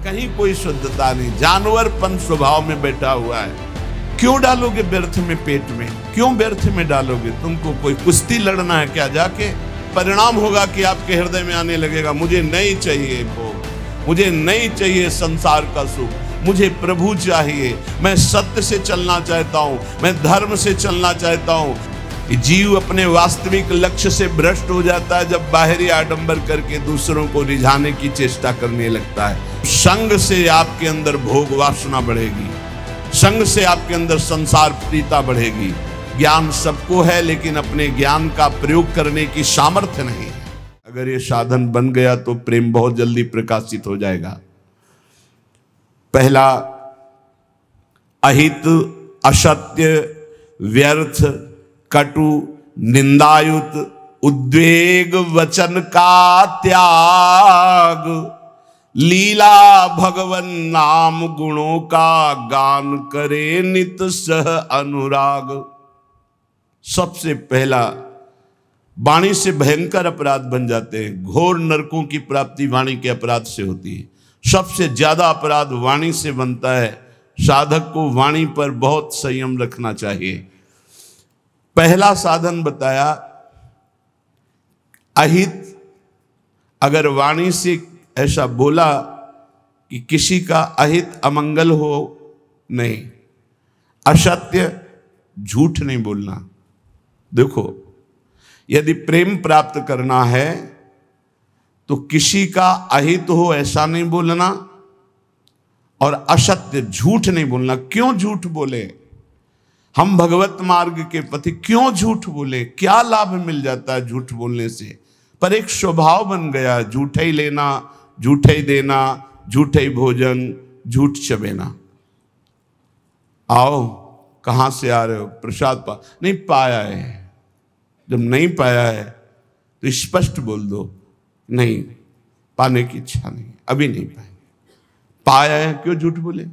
कहीं कोई शुद्धता नहीं, जानवरपन स्वभाव में बैठा हुआ है। क्यों डालोगे व्यर्थ में पेट में, क्यों व्यर्थ में डालोगे? तुमको कोई कुश्ती लड़ना है क्या? जाके परिणाम होगा कि आपके हृदय में आने लगेगा, मुझे नहीं चाहिए भोग, मुझे नहीं चाहिए संसार का सुख, मुझे प्रभु चाहिए, मैं सत्य से चलना चाहता हूं, मैं धर्म से चलना चाहता हूं। जीव अपने वास्तविक लक्ष्य से भ्रष्ट हो जाता है जब बाहरी आडंबर करके दूसरों को रिझाने की चेष्टा करने लगता है। संग से आपके अंदर भोग वासना बढ़ेगी, संग से आपके अंदर संसार प्रीता बढ़ेगी। ज्ञान सबको है, लेकिन अपने ज्ञान का प्रयोग करने की सामर्थ्य नहीं है। अगर ये साधन बन गया तो प्रेम बहुत जल्दी प्रकाशित हो जाएगा। पहला, अहित, असत्य, व्यर्थ, कटु, निंदायुत, उद्वेग वचन का त्याग, लीला भगवन नाम गुणों का गान करे नित सह अनुराग। सबसे पहला, वाणी से भयंकर अपराध बन जाते हैं। घोर नरकों की प्राप्ति वाणी के अपराध से होती है। सबसे ज्यादा अपराध वाणी से बनता है। साधक को वाणी पर बहुत संयम रखना चाहिए। पहला साधन बताया अहित। अगर वाणी से ऐसा बोला कि किसी का अहित अमंगल हो, नहीं। असत्य, झूठ नहीं बोलना। देखो, यदि प्रेम प्राप्त करना है तो किसी का अहित हो ऐसा नहीं बोलना, और असत्य, झूठ नहीं बोलना। क्यों झूठ बोले? हम भगवत मार्ग के पति क्यों झूठ बोले? क्या लाभ मिल जाता है झूठ बोलने से? पर एक स्वभाव बन गया, झूठे ही लेना, झूठे ही देना, झूठे ही भोजन, झूठ चबेना। आओ, कहां से आ रहे हो? प्रसाद नहीं पाया है। जब नहीं पाया है तो स्पष्ट बोल दो, नहीं, पाने की इच्छा नहीं, अभी नहीं पाएंगे। पाया है, क्यों झूठ बोले?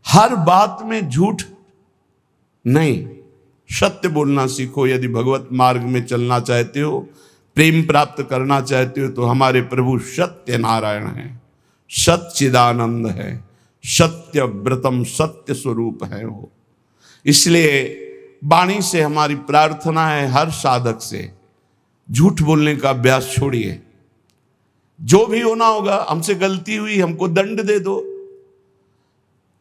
हर बात में झूठ नहीं, सत्य बोलना सीखो। यदि भगवत मार्ग में चलना चाहते हो, प्रेम प्राप्त करना चाहते हो, तो हमारे प्रभु सत्य नारायण है, सच्चिदानंद है, सत्य व्रतम, सत्य स्वरूप है वो। इसलिए वाणी से हमारी प्रार्थना है, हर साधक से झूठ बोलने का अभ्यास छोड़िए। जो भी होना होगा, हमसे गलती हुई, हमको दंड दे दो।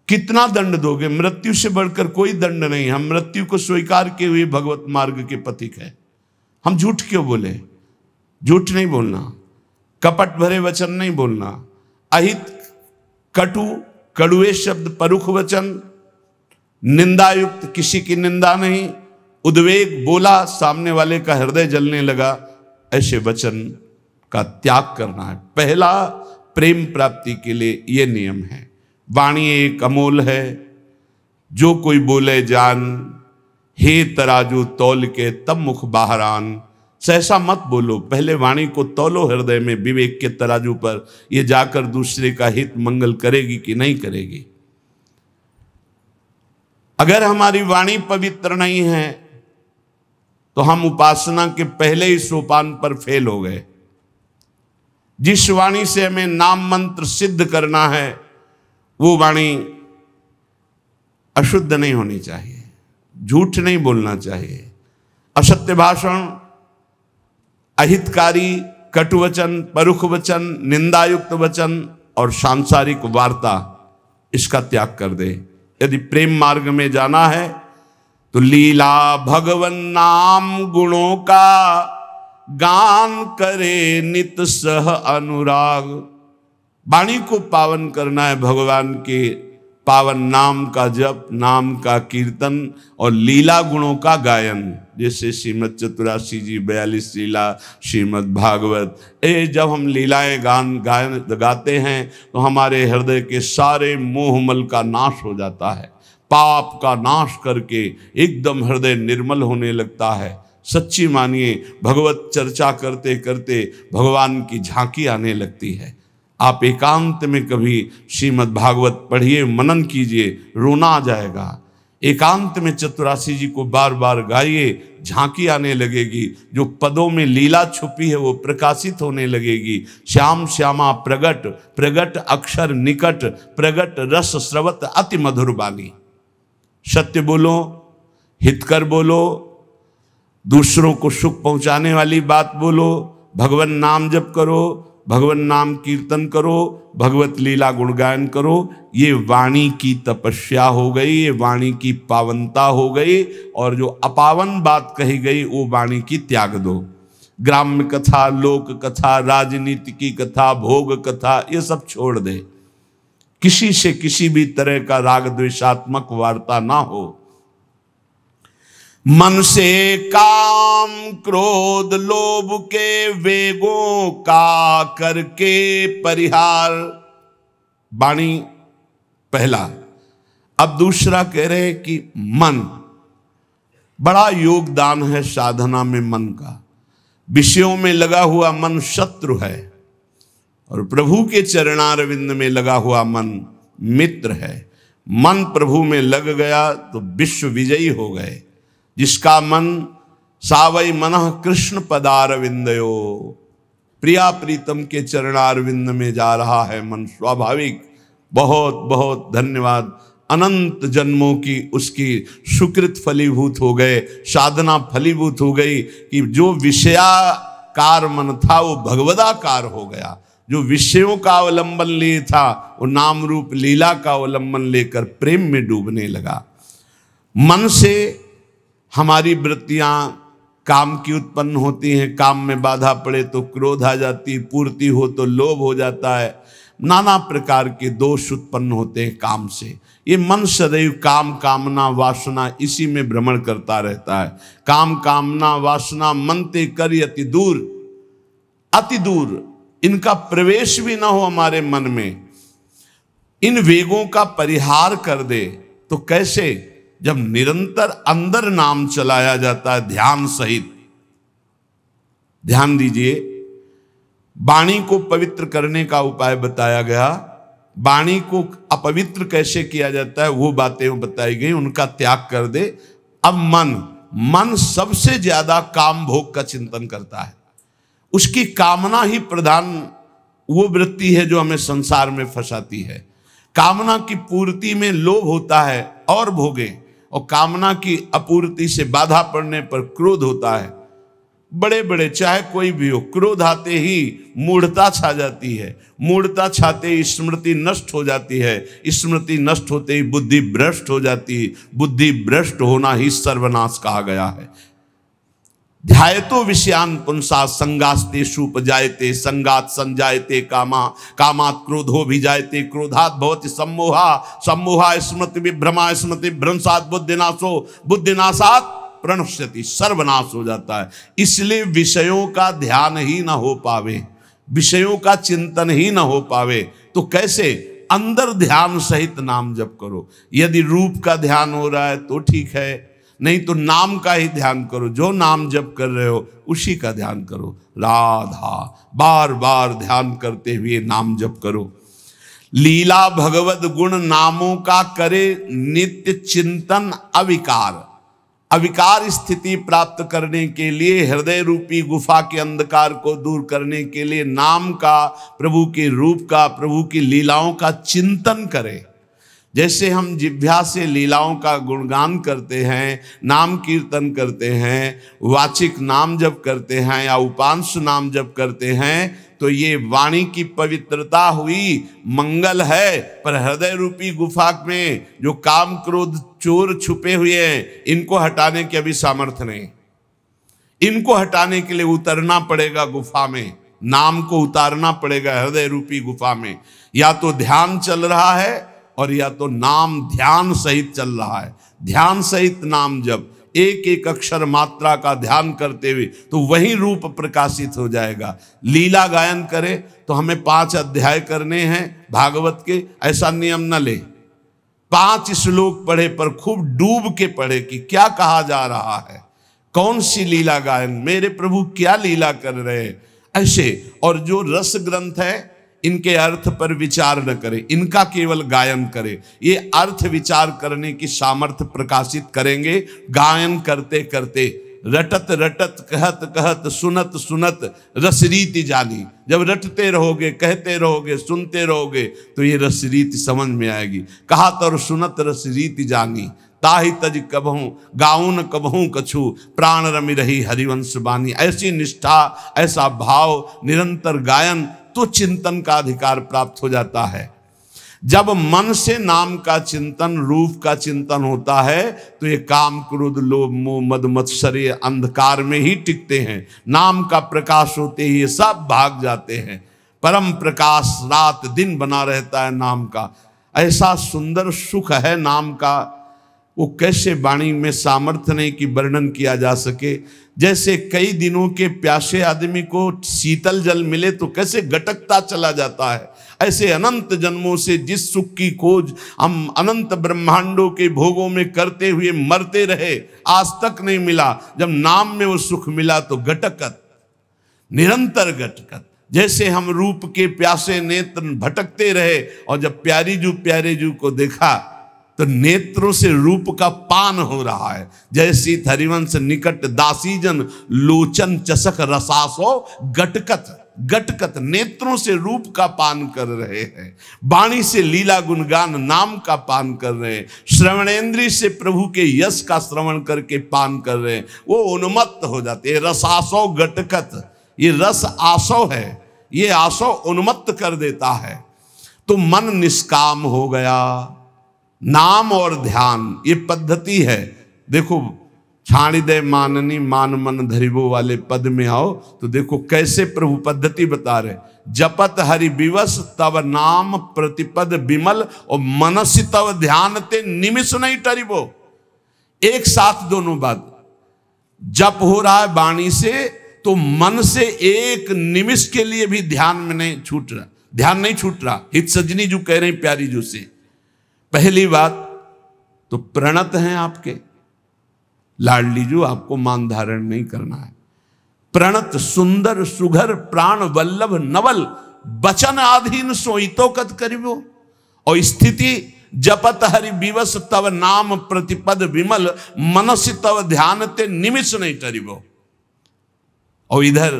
कितना दंड दोगे? मृत्यु से बढ़कर कोई दंड नहीं। हम मृत्यु को स्वीकार किए हुए भगवत मार्ग के पथिक है। हम झूठ क्यों बोले? झूठ नहीं बोलना, कपट भरे वचन नहीं बोलना, अहित, कटु, कड़ुए शब्द, परुख वचन, निंदायुक्त, किसी की निंदा नहीं, उद्वेग, बोला सामने वाले का हृदय जलने लगा, ऐसे वचन का त्याग करना है। पहला प्रेम प्राप्ति के लिए यह नियम है। वाणी एक अमोल है, जो कोई बोले जान, हे तराजू तौल के तब मुख बाहरान। सहसा मत बोलो, पहले वाणी को तौलो हृदय में विवेक के तराजू पर, ये जाकर दूसरे का हित मंगल करेगी कि नहीं करेगी। अगर हमारी वाणी पवित्र नहीं है तो हम उपासना के पहले ही सोपान पर फेल हो गए। जिस वाणी से हमें नाम मंत्र सिद्ध करना है, वो वाणी अशुद्ध नहीं होनी चाहिए, झूठ नहीं बोलना चाहिए। असत्य भाषण, अहितकारी, कटुवचन, परुख वचन, निंदायुक्त वचन और सांसारिक वार्ता, इसका त्याग कर दे। यदि प्रेम मार्ग में जाना है तो लीला भगवन नाम गुणों का गान करे नित सह अनुराग। वाणी को पावन करना है, भगवान के पावन नाम का जप, नाम का कीर्तन और लीला गुणों का गायन। जैसे श्रीमद् चतुरासी जी 42 लीला, श्रीमद् भागवत, जब हम लीलाएं गायन गाते हैं तो हमारे हृदय के सारे मोहमल का नाश हो जाता है, पाप का नाश करके एकदम हृदय निर्मल होने लगता है। सच्ची मानिए, भगवत चर्चा करते करते भगवान की झांकी आने लगती है। आप एकांत में कभी श्रीमद् भागवत पढ़िए, मनन कीजिए, रोना आ जाएगा। एकांत में चतुरासी जी को बार बार गाइए, झांकी आने लगेगी। जो पदों में लीला छुपी है वो प्रकाशित होने लगेगी। श्याम श्यामा प्रगट, प्रगट अक्षर निकट, प्रगट रस स्रवत अति मधुर बानी। सत्य बोलो, हितकर बोलो, दूसरों को सुख पहुंचाने वाली बात बोलो, भगवान नाम जप करो, भगवान नाम कीर्तन करो, भगवत लीला गुणगान करो। ये वाणी की तपस्या हो गई, ये वाणी की पावनता हो गई। और जो अपावन बात कही गई वो वाणी की त्याग दो। ग्राम्य कथा, लोक कथा, राजनीति की कथा, भोग कथा, ये सब छोड़ दे। किसी से किसी भी तरह का राग द्वेषात्मक वार्ता ना हो। मन से काम क्रोध लोभ के वेगों का करके परिहार। वाणी पहला। अब दूसरा कह रहे कि मन, बड़ा योगदान है साधना में मन का। विषयों में लगा हुआ मन शत्रु है और प्रभु के चरणारविंद में लगा हुआ मन मित्र है। मन प्रभु में लग गया तो विश्व विजयी हो गए। जिसका मन सावई मनः कृष्ण पदारविंदयो, प्रिया प्रीतम के चरणारविंद में जा रहा है मन स्वाभाविक। बहुत बहुत धन्यवाद। अनंत जन्मों की उसकी सुकृत फलीभूत हो गए, साधना फलीभूत हो गई कि जो विषयाकार मन था वो भगवदाकार हो गया। जो विषयों का अवलंबन लिए था वो नाम रूप लीला का अवलंबन लेकर प्रेम में डूबने लगा। मन से हमारी वृत्तियां काम की उत्पन्न होती हैं। काम में बाधा पड़े तो क्रोध आ जाती, पूर्ति हो तो लोभ हो जाता है। नाना प्रकार के दोष उत्पन्न होते हैं काम से। ये मन सदैव काम कामना वासना इसी में भ्रमण करता रहता है। काम कामना वासना मनते कर अति दूर, अति दूर इनका प्रवेश भी ना हो हमारे मन में। इन वेगों का परिहार कर दे तो कैसे? जब निरंतर अंदर नाम चलाया जाता है ध्यान सहित। ध्यान दीजिए, वाणी को पवित्र करने का उपाय बताया गया। वाणी को अपवित्र कैसे किया जाता है वो बातें बताई गई, उनका त्याग कर दे। अब मन सबसे ज्यादा काम भोग का चिंतन करता है। उसकी कामना ही प्रधान वो वृत्ति है जो हमें संसार में फंसाती है। कामना की पूर्ति में लोभ होता है और भोगे, और कामना की अपूर्ति से बाधा पड़ने पर क्रोध होता है। बड़े बड़े चाहे कोई भी हो, क्रोध आते ही मूढ़ता छा जाती है। मूढ़ता छाते ही स्मृति नष्ट हो जाती है। स्मृति नष्ट होते ही बुद्धि भ्रष्ट हो जाती है। बुद्धि भ्रष्ट होना ही सर्वनाश कहा गया है। ध्यायतो विषयान पुंसा संगास्तेषु उपजायते, संगात संजायते कामा, कामात् क्रोधो भिजायते, क्रोधात् भवति सम्मोहा, सम्मोहा स्मृति विभ्रमा, स्मृति भ्रंशात् बुद्धिनाशो, बुद्धिनाशात् प्रणश्यति, सर्वनाश हो जाता है। इसलिए विषयों का ध्यान ही ना हो पावे, विषयों का चिंतन ही ना हो पावे तो कैसे? अंदर ध्यान सहित नाम जप करो। यदि रूप का ध्यान हो रहा है तो ठीक है, नहीं तो नाम का ही ध्यान करो। जो नाम जप कर रहे हो उसी का ध्यान करो। राधा बार बार ध्यान करते हुए नाम जप करो। लीला भगवत गुण नामों का करे नित्य चिंतन अविकार। अविकार स्थिति प्राप्त करने के लिए, हृदय रूपी गुफा के अंधकार को दूर करने के लिए नाम का, प्रभु के रूप का, प्रभु की लीलाओं का चिंतन करें। जैसे हम जिह्वा से लीलाओं का गुणगान करते हैं, नाम कीर्तन करते हैं, वाचिक नाम जप करते हैं या उपांश नाम जप करते हैं, तो ये वाणी की पवित्रता हुई, मंगल है। पर हृदय रूपी गुफा में जो काम क्रोध चोर छुपे हुए हैं, इनको हटाने की अभी सामर्थ्य नहीं। इनको हटाने के लिए उतरना पड़ेगा गुफा में, नाम को उतारना पड़ेगा हृदय रूपी गुफा में। या तो ध्यान चल रहा है और या तो नाम ध्यान सहित चल रहा है। ध्यान सहित नाम जब एक एक अक्षर मात्रा का ध्यान करते हुए तो वही रूप प्रकाशित हो जाएगा। लीला गायन करें तो हमें 5 अध्याय करने हैं भागवत के, ऐसा नियम न ले। 5 श्लोक पढ़े पर खूब डूब के पढ़े कि क्या कहा जा रहा है, कौन सी लीला गायन, मेरे प्रभु क्या लीला कर रहे हैं, ऐसे। और जो रस ग्रंथ है इनके अर्थ पर विचार न करे, इनका केवल गायन करे। ये अर्थ विचार करने की सामर्थ्य प्रकाशित करेंगे गायन करते करते। रटत रटत कहत कहत सुनत सुनत रसरीति जानी। जब रटते रहोगे, कहते रहोगे, सुनते रहोगे तो ये रसरीति समझ में आएगी। कहत और सुनत रसरीति जानी, ताहि तज कबहूं गाउन कबहूं कछु, प्राण रमि रही हरिवंश बानी। ऐसी निष्ठा, ऐसा भाव, निरंतर गायन, तो चिंतन का अधिकार प्राप्त हो जाता है। जब मन से नाम का चिंतन, रूप का चिंतन होता है तो ये काम क्रोध लोभ मोह मद मत्सर्य अंधकार में ही टिकते हैं। नाम का प्रकाश होते ही ये सब भाग जाते हैं। परम प्रकाश रात दिन बना रहता है नाम का। ऐसा सुंदर सुख है नाम का, वो कैसे वाणी में सामर्थ्य नहीं कि वर्णन किया जा सके। जैसे कई दिनों के प्यासे आदमी को शीतल जल मिले तो कैसे गटकता चला जाता है, ऐसे अनंत जन्मों से जिस सुख की खोज हम अनंत ब्रह्मांडों के भोगों में करते हुए मरते रहे, आज तक नहीं मिला। जब नाम में वो सुख मिला तो गटकत, निरंतर गटकत। जैसे हम रूप के प्यासे नेत्र भटकते रहे और जब प्यारे जू को देखा तो नेत्रों से रूप का पान हो रहा है। जैसी हरिवंश निकट दासीजन लोचन चसक रसासो गटकत, गटकत नेत्रों से रूप का पान कर रहे हैं। वाणी से लीला गुणगान नाम का पान कर रहे हैं। श्रवणेंद्रिय से प्रभु के यश का श्रवण करके पान कर रहे हैं। वो उन्मत्त हो जाते हैं। रसासो गटकत, ये रस आसो है, ये आसो उन्मत्त कर देता है। तो मन निष्काम हो गया। नाम और ध्यान ये पद्धति है। देखो छाणिदय माननी मान मन धरिबो वाले पद में आओ तो देखो कैसे प्रभु पद्धति बता रहे। जपत हरि विवश तब नाम प्रतिपद विमल और मनसि तब ध्यान ते निमिष नहीं टरिबो। एक साथ दोनों बात। जप हो रहा है वाणी से तो मन से एक निमिष के लिए भी ध्यान में नहीं छूट रहा, ध्यान नहीं छूट रहा। हित सजनी जो कह रहे हैं प्यारी जो से, पहली बात तो प्रणत हैं आपके लाडली जो, आपको मान धारण नहीं करना है। प्रणत सुंदर सुघर प्राण वल्लभ नवल बचन आधीन सोईतो कत करिबो। और स्थिति जपत हरि विवश तव नाम प्रतिपद विमल मनसि तव ध्यान ते निमिष नहीं टरिबो। और इधर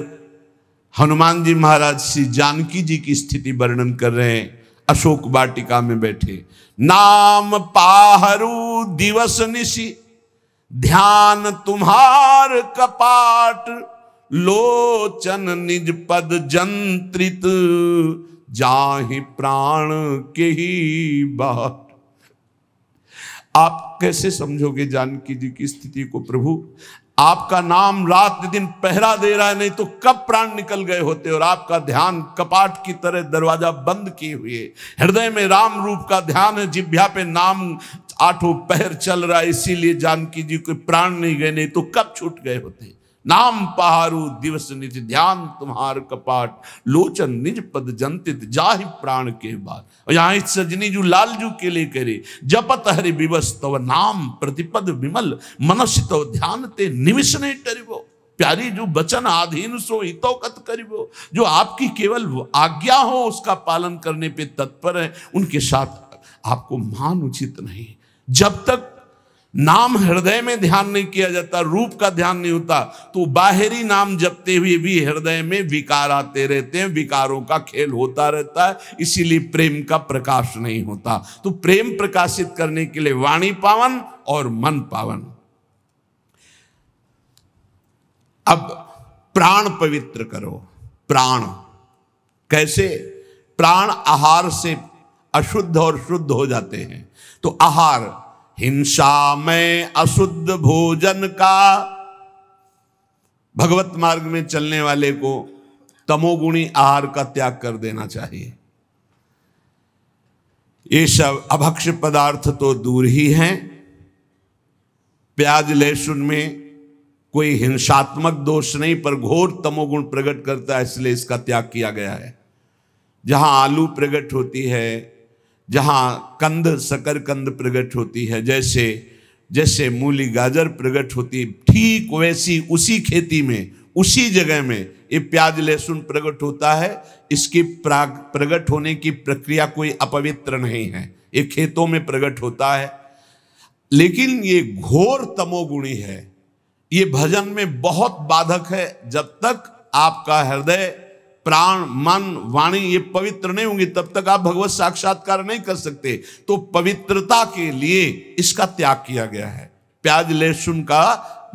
हनुमान जी महाराज श्री जानकी जी की स्थिति वर्णन कर रहे हैं। अशोक वाटिका में बैठे, नाम पाहरू दिवस निशि ध्यान तुम्हार कपाट, लोचन निज पद जंत्रित जाहि प्राण के ही बाट। आप कैसे समझोगे जानकी जी की स्थिति को प्रभु? आपका नाम रात दिन पहरा दे रहा है, नहीं तो कब प्राण निकल गए होते। और आपका ध्यान कपाट की तरह दरवाजा बंद किए हुए, हृदय में राम रूप का ध्यान है, जिह्वा पे नाम आठों पहर चल रहा है, इसीलिए जानकी जी को प्राण नहीं गए, नहीं तो कब छूट गए होते। नाम पहारू दिवस निज ध्यान तुम्हार कपाट, लोचन निज पद जंतित जाहि प्राण के बाद। और यहाँ इस सजनी जो लाल जू के लिए करे, जपत हरि विवश तव नाम प्रतिपद विमल मनसि तव ध्यान ते निमिष नहीं टरिबो। प्यारी जो बचन आधीन सो हितो कत करिबो। जो आपकी केवल आज्ञा हो उसका पालन करने पे तत्पर है, उनके साथ आपको मान उचित नहीं। जब तक नाम हृदय में ध्यान नहीं किया जाता, रूप का ध्यान नहीं होता, तो बाहरी नाम जपते हुए भी हृदय में विकार आते रहते हैं, विकारों का खेल होता रहता है। इसीलिए प्रेम का प्रकाश नहीं होता। तो प्रेम प्रकाशित करने के लिए वाणी पावन और मन पावन। अब प्राण पवित्र करो। प्राण कैसे? प्राण आहार से अशुद्ध और शुद्ध हो जाते हैं। तो आहार, हिंसा में अशुद्ध भोजन का, भगवत मार्ग में चलने वाले को तमोगुणी आहार का त्याग कर देना चाहिए। ये सब अभक्ष्य पदार्थ तो दूर ही हैं। प्याज लहसुन में कोई हिंसात्मक दोष नहीं, पर घोर तमोगुण प्रकट करता है, इसलिए इसका त्याग किया गया है। जहां आलू प्रकट होती है, जहां कंद शकरकंद प्रकट होती है, जैसे जैसे मूली गाजर प्रकट होती, ठीक वैसी उसी खेती में उसी जगह में ये प्याज लहसुन प्रकट होता है, इसकी प्रकट होने की प्रक्रिया कोई अपवित्र नहीं है, ये खेतों में प्रकट होता है। लेकिन ये घोर तमोगुणी है, ये भजन में बहुत बाधक है। जब तक आपका हृदय, प्राण, मन, वाणी ये पवित्र नहीं होंगी तब तक आप भगवत साक्षात्कार नहीं कर सकते। तो पवित्रता के लिए इसका त्याग किया गया है। प्याज लहसुन का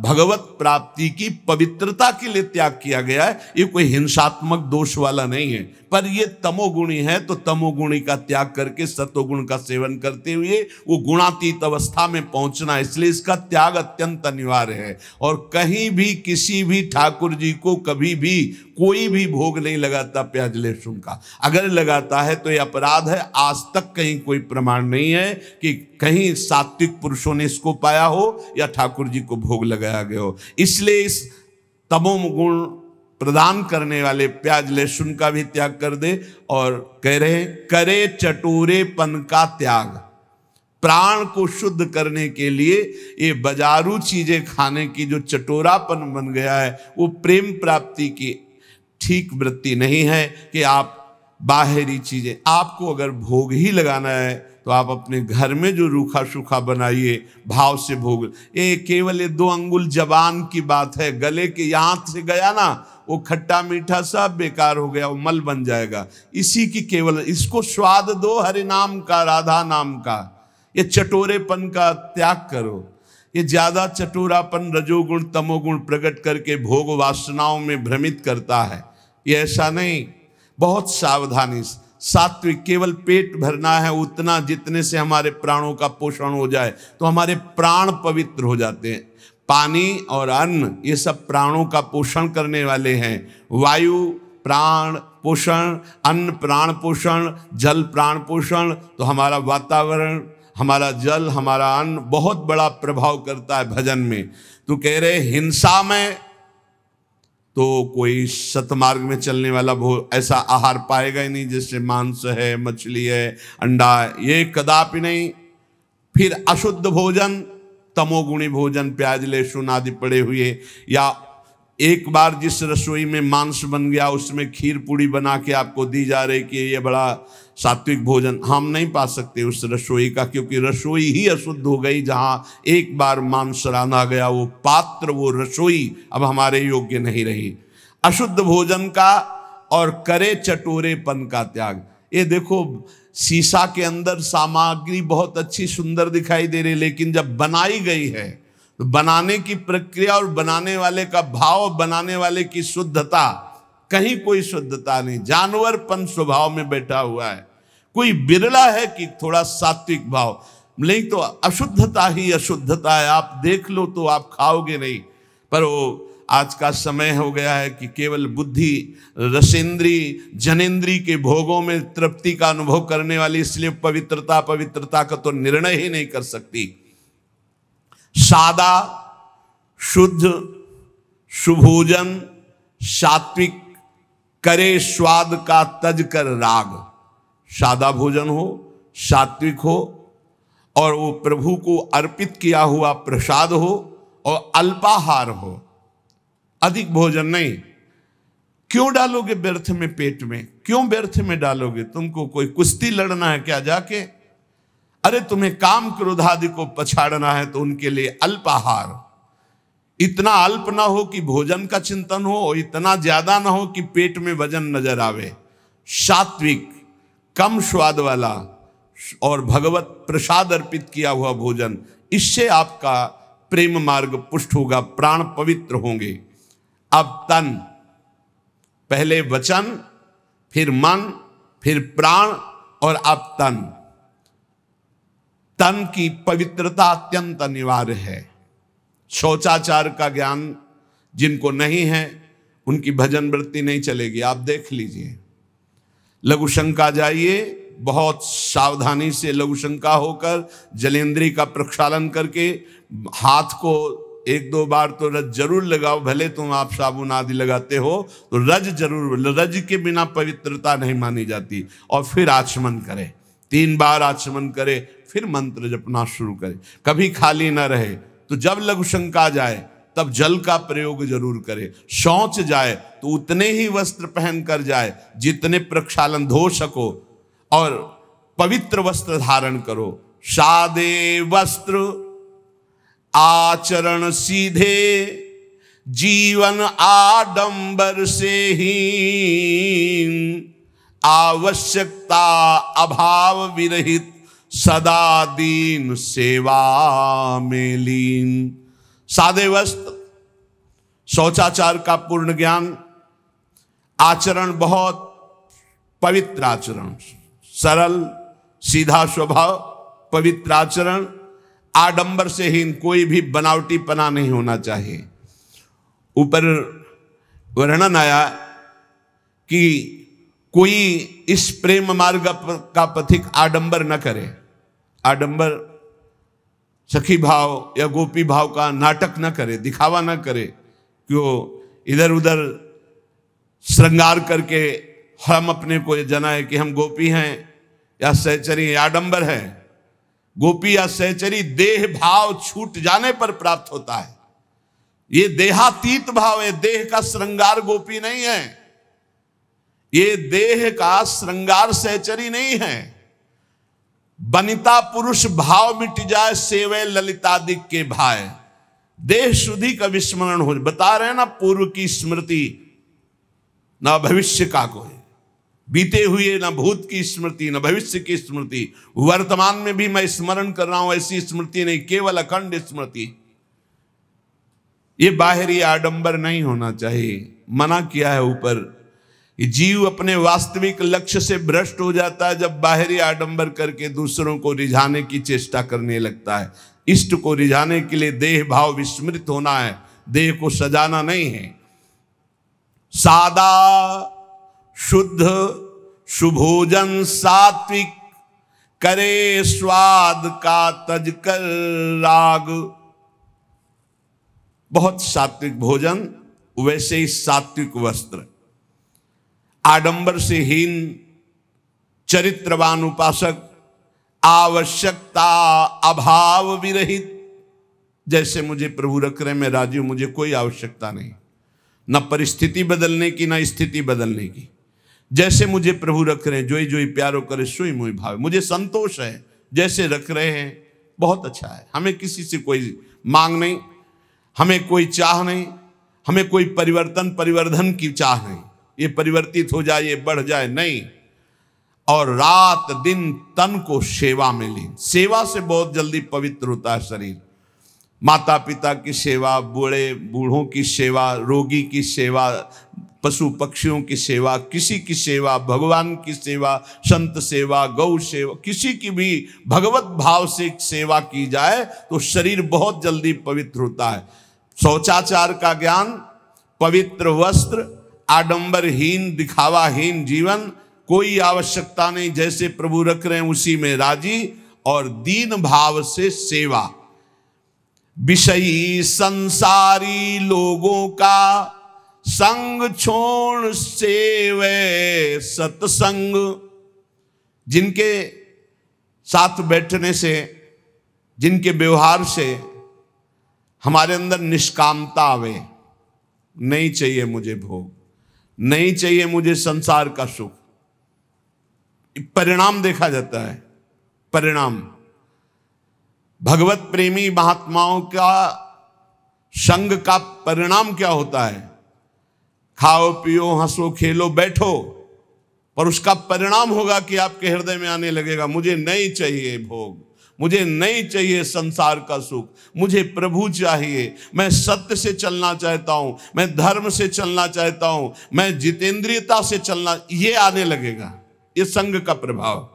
भगवत प्राप्ति की पवित्रता के लिए त्याग किया गया है। ये कोई हिंसात्मक दोष वाला नहीं है, पर ये तमोगुणी है तो तमोगुणी का त्याग करके सत्वगुण का सेवन करते हुए वो गुणातीत अवस्था में पहुंचना, इसलिए इसका त्याग अत्यंत अनिवार्य है। और कहीं भी किसी भी ठाकुर जी को कभी भी कोई भी भोग नहीं लगाता प्याज लहसुन का। अगर लगाता है तो ये अपराध है। आज तक कहीं कोई प्रमाण नहीं है कि कहीं सात्विक पुरुषों ने इसको पाया हो या ठाकुर जी को भोग लगाया गया हो। इसलिए इस तमोगुण प्रदान करने वाले प्याज लहसुन का भी त्याग कर दे। और कह रहे करे चटोरेपन का त्याग। प्राण को शुद्ध करने के लिए ये बाजारू चीजें खाने की जो चटोरापन बन गया है वो प्रेम प्राप्ति की ठीक वृत्ति नहीं है कि आप बाहरी चीजें, आपको अगर भोग ही लगाना है तो आप अपने घर में जो रूखा सूखा बनाइए, भाव से भोग। ये केवल 2 अंगुल जबान की बात है, गले के यहाँ से गया ना वो खट्टा मीठा सब बेकार हो गया, वो मल बन जाएगा। इसी की केवल इसको स्वाद दो हरि नाम का, राधा नाम का। ये चटोरेपन का त्याग करो। ये ज्यादा चटोरापन रजोगुण तमोगुण प्रकट करके भोग वासनाओं में भ्रमित करता है। ये ऐसा नहीं, बहुत सावधानी। सात्विक केवल पेट भरना है उतना जितने से हमारे प्राणों का पोषण हो जाए तो हमारे प्राण पवित्र हो जाते हैं। पानी और अन्न ये सब प्राणों का पोषण करने वाले हैं। वायु प्राण पोषण, अन्न प्राण पोषण, जल प्राण पोषण। तो हमारा वातावरण, हमारा जल, हमारा अन्न बहुत बड़ा प्रभाव करता है भजन में। तो कह रहे हिंसा में तो कोई सतमार्ग में चलने वाला ऐसा आहार पाएगा ही नहीं, जैसे मांस है, मछली है, अंडा है, ये कदापि नहीं। फिर अशुद्ध भोजन, तमोगुणी भोजन, प्याज लहसुन आदि पड़े हुए, या एक बार जिस रसोई में मांस बन गया उसमें खीर पूड़ी बना के आपको दी जा रही कि ये बड़ा सात्विक भोजन, हम नहीं पा सकते उस रसोई का, क्योंकि रसोई ही अशुद्ध हो गई। जहाँ एक बार मांस रांधा गया वो पात्र, वो रसोई अब हमारे योग्य नहीं रही। अशुद्ध भोजन का और करे चटोरेपन का त्याग। ये देखो शीशा के अंदर सामग्री बहुत अच्छी सुंदर दिखाई दे रही, लेकिन जब बनाई गई है तो बनाने की प्रक्रिया और बनाने वाले का भाव, बनाने वाले की शुद्धता, कहीं कोई शुद्धता नहीं, जानवरपन स्वभाव में बैठा हुआ है। कोई बिरला है कि थोड़ा सात्विक भाव, नहीं तो अशुद्धता ही अशुद्धता है। आप देख लो तो आप खाओगे नहीं। पर वो आज का समय हो गया है कि केवल बुद्धि, रसेंद्री, जनेन्द्री के भोगों में तृप्ति का अनुभव करने वाली, इसलिए पवित्रता का तो निर्णय ही नहीं कर सकती। सादा शुद्ध सुभोजन सात्विक करे स्वाद का तज कर राग। सादा भोजन हो, सात्विक हो, और वो प्रभु को अर्पित किया हुआ प्रसाद हो, और अल्पाहार हो, अधिक भोजन नहीं। क्यों डालोगे व्यर्थ में पेट में? क्यों व्यर्थ में डालोगे? तुमको कोई कुश्ती लड़ना है क्या जाके? अरे तुम्हें काम क्रोध आदि को पछाड़ना है तो उनके लिए अल्पाहार। इतना अल्प ना हो कि भोजन का चिंतन हो, और इतना ज्यादा ना हो कि पेट में वजन नजर आवे। सात्विक, कम स्वाद वाला और भगवत प्रसाद अर्पित किया हुआ भोजन, इससे आपका प्रेम मार्ग पुष्ट होगा, प्राण पवित्र होंगे। अब तन, पहले वचन, फिर मन, फिर प्राण, और अब तन। तन की पवित्रता अत्यंत अनिवार्य है। शौचाचार का ज्ञान जिनको नहीं है उनकी भजन वृत्ति नहीं चलेगी। आप देख लीजिए, लघुशंका जाइए, बहुत सावधानी से लघुशंका होकर जलेंद्री का प्रक्षालन करके हाथ को 1-2 बार तो रज जरूर लगाओ। भले तुम आप साबुन आदि लगाते हो तो रज जरूर, रज के बिना पवित्रता नहीं मानी जाती। और फिर आचमन करे, 3 बार आचमन करे, फिर मंत्र जपना शुरू करे, कभी खाली ना रहे। तो जब लघुशंका जाए तब जल का प्रयोग जरूर करे। शौच जाए तो उतने ही वस्त्र पहन कर जाए जितने प्रक्षालन धो सको, और पवित्र वस्त्र धारण करो। सादे वस्त्र आचरण सीधे, जीवन आडंबर से हीन, आवश्यकता अभाव विरहित, सदा दीन सेवा में लीन। सादे वस्त्र, शौचाचार का पूर्ण ज्ञान, आचरण बहुत पवित्र आचरण, सरल सीधा स्वभाव, पवित्र आचरण, आडंबर से हीन, कोई भी बनावटीपना नहीं होना चाहिए। ऊपर वर्णन आया कि कोई इस प्रेम मार्ग का पथिक आडंबर न करे। आडंबर सखी भाव या गोपी भाव का नाटक न करे, दिखावा न करे कि वो इधर उधर श्रृंगार करके हम अपने को जनाए कि हम गोपी हैं या सहचरी। आडंबर है। गोपी या सहचरी देह भाव छूट जाने पर प्राप्त होता है। ये देहातीत भाव है, देह का श्रृंगार गोपी नहीं है, ये देह का श्रृंगार सहचरी नहीं है। बनिता पुरुष भाव मिट जाए, सेवे ललितादिक के भाई, देह शुद्धि का विस्मरण हो। बता रहे हैं ना, पूर्व की स्मृति ना भविष्य का कोई, बीते हुए ना भूत की स्मृति ना भविष्य की स्मृति, वर्तमान में भी मैं स्मरण कर रहा हूं, ऐसी स्मृति नहीं, केवल अखंड स्मृति। ये बाहरी आडंबर नहीं होना चाहिए। मना किया है ऊपर, जीव अपने वास्तविक लक्ष्य से भ्रष्ट हो जाता है जब बाहरी आडंबर करके दूसरों को रिझाने की चेष्टा करने लगता है। इष्ट को रिझाने के लिए देह भाव विस्मृत होना है, देह को सजाना नहीं है। सादा शुद्ध सुभोजन सात्विक, करे स्वाद का तज कर राग। बहुत सात्विक भोजन, वैसे ही सात्विक वस्त्र। आडंबर से हीन चरित्रवान उपासक, आवश्यकता अभाव विरहित। जैसे मुझे प्रभु रख रहे, मैं राजी हूं, मुझे कोई आवश्यकता नहीं, न परिस्थिति बदलने की न स्थिति बदलने की। जैसे मुझे प्रभु रख रहे हैं, जोई जोई प्यारो करे सोई मोई भाव, मुझे संतोष है जैसे रख रहे हैं, बहुत अच्छा है। हमें किसी से कोई मांग नहीं, हमें कोई चाह नहीं, हमें कोई परिवर्धन की चाह नहीं, ये परिवर्तित हो जाए, ये बढ़ जाए, नहीं। और रात दिन तन को सेवा में ली। सेवा से बहुत जल्दी पवित्र होता है शरीर। माता पिता की सेवा, बूढ़ों की सेवा, रोगी की सेवा, पशु पक्षियों की सेवा, किसी की सेवा, भगवान की सेवा, संत सेवा, गौ सेवा, किसी की भी भगवत भाव से सेवा की जाए तो शरीर बहुत जल्दी पवित्र होता है। शौचाचार का ज्ञान, पवित्र वस्त्र, आडंबरहीन दिखावाहीन जीवन, कोई आवश्यकता नहीं, जैसे प्रभु रख रहे हैं उसी में राजी, और दीन भाव से सेवा। विषयी संसारी लोगों का संग छोड़ सेवे सत्संग। जिनके साथ बैठने से, जिनके व्यवहार से हमारे अंदर निष्कामता आवे, नहीं चाहिए मुझे भोग, नहीं चाहिए मुझे संसार का सुख। परिणाम देखा जाता है, परिणाम। भगवत प्रेमी महात्माओं का संग का परिणाम क्या होता है? खाओ पियो हंसो खेलो बैठो, पर उसका परिणाम होगा कि आपके हृदय में आने लगेगा, मुझे नहीं चाहिए भोग, मुझे नहीं चाहिए संसार का सुख, मुझे प्रभु चाहिए। मैं सत्य से चलना चाहता हूं, मैं धर्म से चलना चाहता हूं, मैं जितेंद्रियता से चलना, ये आने लगेगा। ये संग का प्रभाव।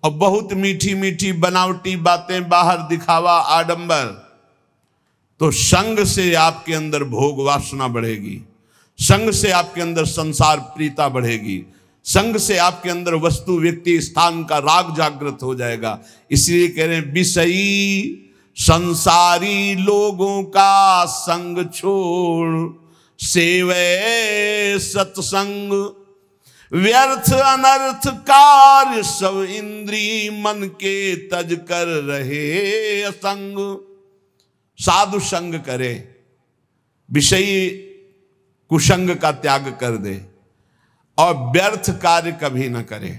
और बहुत मीठी मीठी बनावटी बातें, बाहर दिखावा, आडंबर, तो संग से आपके अंदर भोग वासना बढ़ेगी, संग से आपके अंदर संसार प्रीता बढ़ेगी, संग से आपके अंदर वस्तु व्यक्ति स्थान का राग जागृत हो जाएगा। इसलिए कह रहे हैं, विषयी संसारी लोगों का संग छोड़ सेवे सत्संग। व्यर्थ अनर्थ कार्य सब इंद्री मन के तज कर रहे असंग। साधु संग करे, विषयी कुसंग का त्याग कर दे और व्यर्थ कार्य कभी न करे।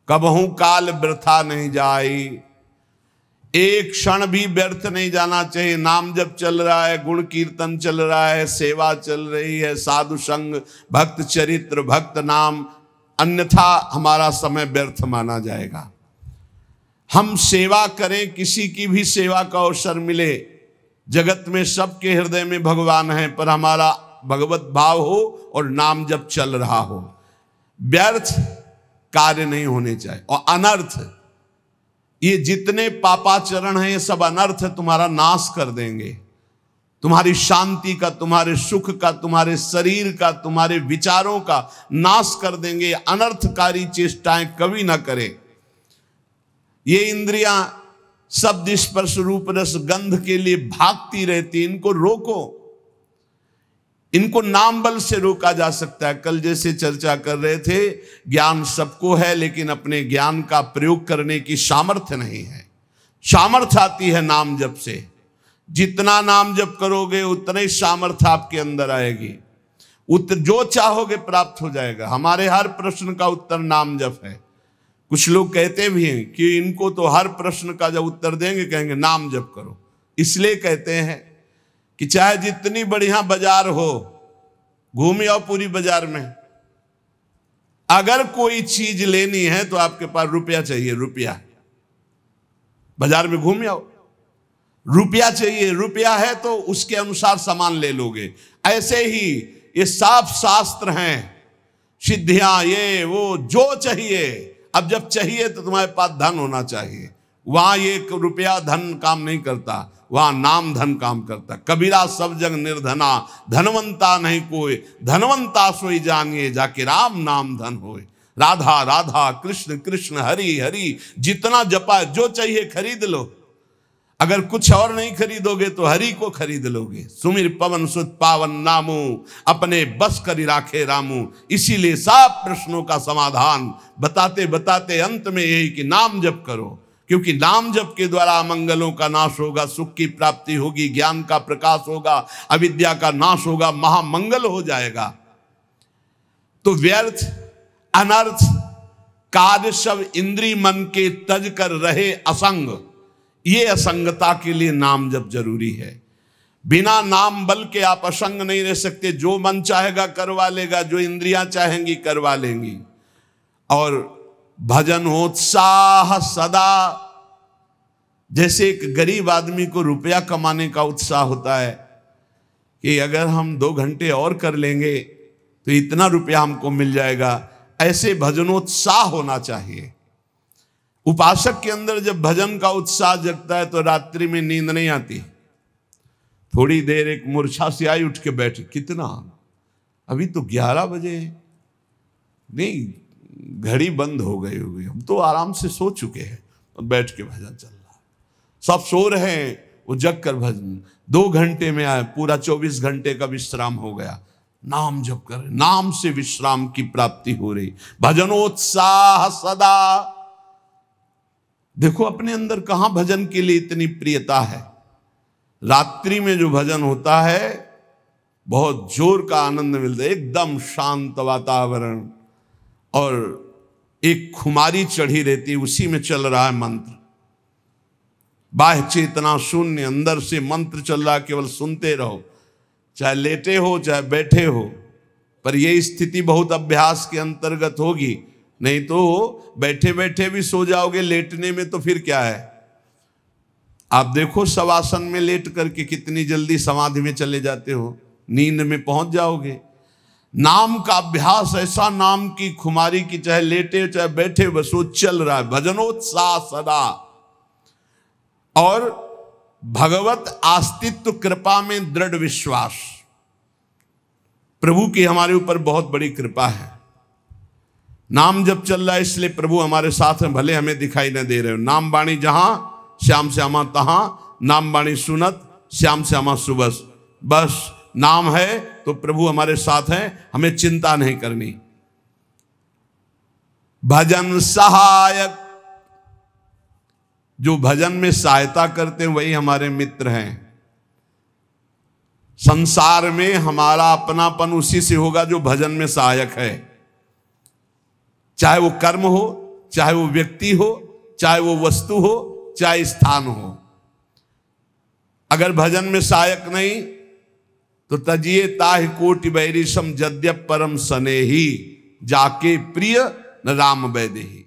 कबहू काल वृथा नहीं जाई, एक क्षण भी व्यर्थ नहीं जाना चाहिए। नाम जब चल रहा है, गुण कीर्तन चल रहा है, सेवा चल रही है, साधु संग, भक्त चरित्र, भक्त नाम, अन्यथा हमारा समय व्यर्थ माना जाएगा। हम सेवा करें, किसी की भी सेवा का अवसर मिले, जगत में सबके हृदय में भगवान है, पर हमारा भगवत भाव हो और नाम जब चल रहा हो, व्यर्थ कार्य नहीं होने चाहिए। और अनर्थ, ये जितने पापाचरण हैं ये सब अनर्थ तुम्हारा नाश कर देंगे, तुम्हारी शांति का, तुम्हारे सुख का, तुम्हारे शरीर का, तुम्हारे विचारों का नाश कर देंगे। अनर्थकारी चेष्टाएं कभी ना करें। ये इंद्रियां शब्द स्पर्श रूप रस गंध के लिए भागती रहती, इनको रोको। इनको नाम बल से रोका जा सकता है। कल जैसे चर्चा कर रहे थे, ज्ञान सबको है, लेकिन अपने ज्ञान का प्रयोग करने की सामर्थ्य नहीं है। सामर्थ्य आती है नाम जप से। जितना नाम जप करोगे उतना ही सामर्थ्य आपके अंदर आएगी, जो चाहोगे प्राप्त हो जाएगा। हमारे हर प्रश्न का उत्तर नाम जप है। कुछ लोग कहते भी हैं कि इनको तो हर प्रश्न का जब उत्तर देंगे कहेंगे नाम जप करो। इसलिए कहते हैं कि चाहे जितनी बढ़िया बाजार हो, घूम आओ पूरी बाजार में, अगर कोई चीज लेनी है तो आपके पास रुपया चाहिए। रुपया, बाजार में घूम आओ, रुपया चाहिए। रुपया है तो उसके अनुसार सामान ले लोगे। ऐसे ही ये साफ शास्त्र हैं, सिद्धियां, ये वो जो चाहिए। अब जब चाहिए तो तुम्हारे पास धन होना चाहिए। वहां ये रुपया धन काम नहीं करता, वहां नाम धन काम करता। कबीरा सब जग निर्धना, धनवंता नहीं कोई, धनवंता सोई जानिए, जाके राम नाम धन होए। राधा राधा, कृष्ण कृष्ण, हरि हरि, जितना जपा, जो चाहिए खरीद लो। अगर कुछ और नहीं खरीदोगे तो हरि को खरीद लोगे। सुमिर पवन सुत पावन नामू, अपने बस करी राखे रामू। इसीलिए सब प्रश्नों का समाधान बताते बताते अंत में यही कि नाम जप करो, क्योंकि नाम जप के द्वारा मंगलों का नाश होगा, सुख की प्राप्ति होगी, ज्ञान का प्रकाश होगा, अविद्या का नाश होगा, महामंगल हो जाएगा। तो व्यर्थ अनर्थ कार्य सब इंद्रिय मन के तज कर रहे असंग, ये असंगता के लिए नाम जप जरूरी है। बिना नाम बल के आप असंग नहीं रह सकते। जो मन चाहेगा करवा लेगा, जो इंद्रियां चाहेंगी करवा लेंगी। और भजन उत्साह सदा, जैसे एक गरीब आदमी को रुपया कमाने का उत्साह होता है कि अगर हम 2 घंटे और कर लेंगे तो इतना रुपया हमको मिल जाएगा, ऐसे भजनोत्साह होना चाहिए। उपासक के अंदर जब भजन का उत्साह जगता है तो रात्रि में नींद नहीं आती। थोड़ी देर एक मूर्छा से आई, उठ के बैठे, कितना, अभी तो 11 बजे, नहीं घड़ी बंद हो गई होगी, हम तो आराम से सो चुके हैं, और बैठ के भजन चल रहा है। सब सो रहे हैं, वो जग कर भजन 2 घंटे में आए, पूरा 24 घंटे का विश्राम हो गया। नाम जप कर, नाम से विश्राम की प्राप्ति हो रही। भजनोत्साह सदा। देखो अपने अंदर कहां भजन के लिए इतनी प्रियता है। रात्रि में जो भजन होता है बहुत जोर का आनंद मिलता है, एकदम शांत वातावरण, और एक खुमारी चढ़ी रहती, उसी में चल रहा है मंत्र। बाह्य चेतना शून्य, अंदर से मंत्र चल रहा है, केवल सुनते रहो, चाहे लेटे हो चाहे बैठे हो। पर यह स्थिति बहुत अभ्यास के अंतर्गत होगी, नहीं तो बैठे बैठे भी सो जाओगे, लेटने में तो फिर क्या है। आप देखो शवासन में लेट करके कितनी जल्दी समाधि में चले जाते हो, नींद में पहुंच जाओगे। नाम का अभ्यास ऐसा, नाम की खुमारी की, चाहे लेटे चाहे बैठे, बस वो चल रहा है। भजनोत्साह सदा। और भगवत अस्तित्व कृपा में दृढ़ विश्वास। प्रभु की हमारे ऊपर बहुत बड़ी कृपा है। नाम जब चल रहा है इसलिए प्रभु हमारे साथ हैं, भले हमें दिखाई न दे रहे हो। नाम बाणी जहां श्याम श्यामा तहां, नाम बाणी सुनत श्याम श्यामा सुबस। बस नाम है तो प्रभु हमारे साथ हैं, हमें चिंता नहीं करनी। भजन सहायक, जो भजन में सहायता करते हैं वही हमारे मित्र हैं। संसार में हमारा अपनापन उसी से होगा जो भजन में सहायक है, चाहे वो कर्म हो, चाहे वो व्यक्ति हो, चाहे वो वस्तु हो, चाहे स्थान हो। अगर भजन में सहायक नहीं तो तजिए ताहि कोटि बैरिसम जद्यप परम सनेही, जाके प्रिय न राम वैदेही।